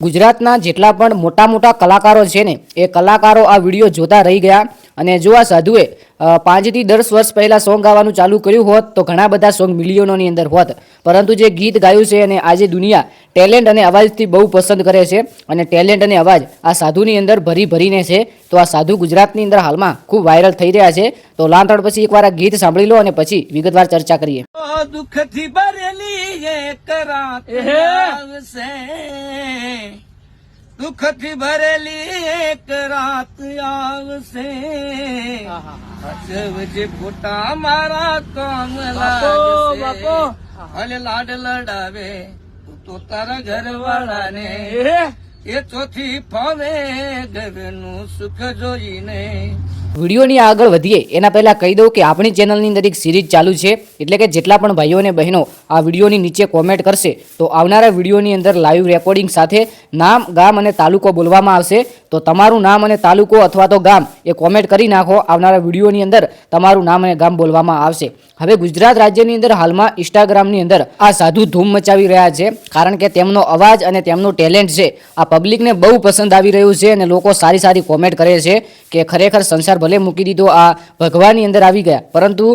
ગુજરાતના જેટલા પણ મોટા મોટા કલાકારો છે ને એ કલાકારો આ વિડીયો જોતા રહી ગયા અને જો આ સાધુએ 5 થી 10 વર્ષ પહેલાં સોંગ ગાવાનું ચાલુ કર્યું હોત તો ઘણા બધા સોંગ મિલિયનોની અંદર હોત, પરંતુ જે ગીત ગાયું છે અને આજે દુનિયા ટેલેન્ટ અને અવાજથી બહુ પસંદ કરે છે અને ટેલેન્ટ અને અવાજ આ સાધુની અંદર ભરીને છે. તો આ સાધુ ગુજરાતની અંદર હાલમાં ખૂબ વાયરલ થઈ રહ્યા છે. તો લાંતણ પછી એકવાર આ ગીત સાંભળી લો અને પછી વિગતવાર ચર્ચા કરીએ. દુઃખથી ભરેલી એક રાત આવશે, દુઃખથી ભરેલી એક રાત આવશે, હસવજે ફોટા મારા કામ લાગશે, અને લાડ લડાવે તું તો તારા ઘરવાળાને, એ ચોથી ફાવે ઘરનું સુખ જોઈને. વિડીયોની આગળ વધીએ એના પહેલાં કહી દઉં કે આપણી ચેનલની અંદર એક સિરીઝ ચાલુ છે, એટલે કે જેટલા પણ ભાઈઓ અને બહેનો આ વિડીયોની નીચે કોમેન્ટ કરશે તો આવનારા વિડીયોની અંદર લાઈવ રેકોર્ડિંગ સાથે નામ, ગામ અને તાલુકો બોલવામાં આવશે. તો તમારું નામ અને તાલુકો અથવા તો ગામ એ કોમેન્ટ કરી નાખો. આવનારા વિડીયોની અંદર તમારું નામ અને ગામ બોલવામાં આવશે. હવે ગુજરાત રાજ્યની અંદર હાલમાં ઇન્સ્ટાગ્રામની અંદર આ સાધુ ધૂમ મચાવી રહ્યા છે, કારણ કે તેમનો અવાજ અને તેમનું ટેલેન્ટ છે આ પબ્લિકને બહુ પસંદ આવી રહ્યું છે અને લોકો સારી સારી કોમેન્ટ કરે છે કે ખરેખર સંસાર ભલે મૂકી દીધો, આ ભગવાનની અંદર આવી ગયા, પરંતુ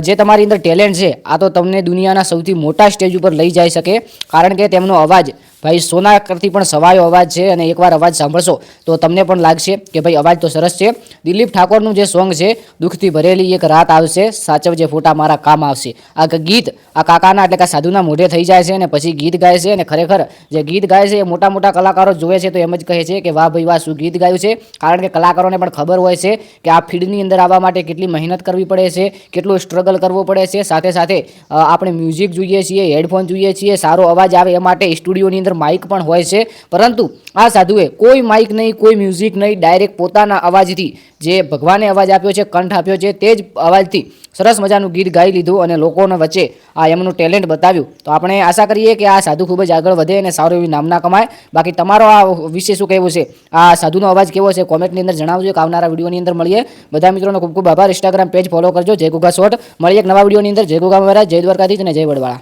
જે તમારી અંદર ટેલેન્ટ છે આ તો તમને દુનિયાના સૌથી મોટા સ્ટેજ ઉપર લઈ જઈ શકે, કારણ કે તેમનો અવાજ ભાઈ સોના કરતી પણ સવાયો અવાજ છે. અને એકવાર અવાજ સાંભળશો તો તમને પણ લાગશે કે ભાઈ અવાજ તો સરસ છે. દિલીપ ઠાકોરનું જે સોંગ છે દુઃખથી ભરેલી એક રાત આવશે, સાચવજે ફોટા મારા કામ આવશે, આ ગીત આ કાકાના એટલે કે સાધુના મોઢે થઈ જાય છે અને પછી ગીત ગાય છે. અને ખરેખર જે ગીત ગાય છે એ મોટા મોટા કલાકારો જોવે છે તો એમ જ કહે છે કે વાહ ભાઈ વાહ, શું ગીત ગાયું છે. કારણ કે કલાકારોને પણ ખબર હોય છે કે આ ફીલ્ડની અંદર આવવા માટે કેટલી મહેનત કરવી પડે છે, કેટલું સ્ટ્રગલ કરવો પડે છે. સાથે સાથે આપણે મ્યુઝિક જોઈએ છીએ, હેડફોન જોઈએ છીએ, સારો અવાજ આવે એ માટે સ્ટુડિયોની અંદર માઇક પણ હોય છે, પરંતુ આ સાધુએ કોઈ માઇક નહીં, કોઈ મ્યુઝિક નહીં, ડાયરેક્ટ પોતાના અવાજથી જે ભગવાને અવાજ આપ્યો છે, કંઠ આપ્યો છે, તે જ અવાજથી સરસ મજાનું ગીત ગાઈ લીધું અને લોકોના વચ્ચે આ એમનું ટેલેન્ટ બતાવ્યું. તો આપણે આશા કરીએ કે આ સાધુ ખૂબ જ આગળ વધે અને સારું એવી નામના કમાય. બાકી તમારો આ વિશે શું કહેવું છે, આ સાધુનો અવાજ કેવો છે, કોમેન્ટની અંદર જણાવજો. કે આવનારા વિડીયોની અંદર મળીએ. બધા મિત્રોનો ખૂબ ખૂબ આભાર. ઇન્સ્ટાગ્રામ પેજ ફોલો કરજો, જય ગુગા શોર્ટ. મળીએ એક નવા વિડીયોની અંદર. જય ગુગા મહારાજ, જય દ્વારકાધીશ અને જય વડવાળા.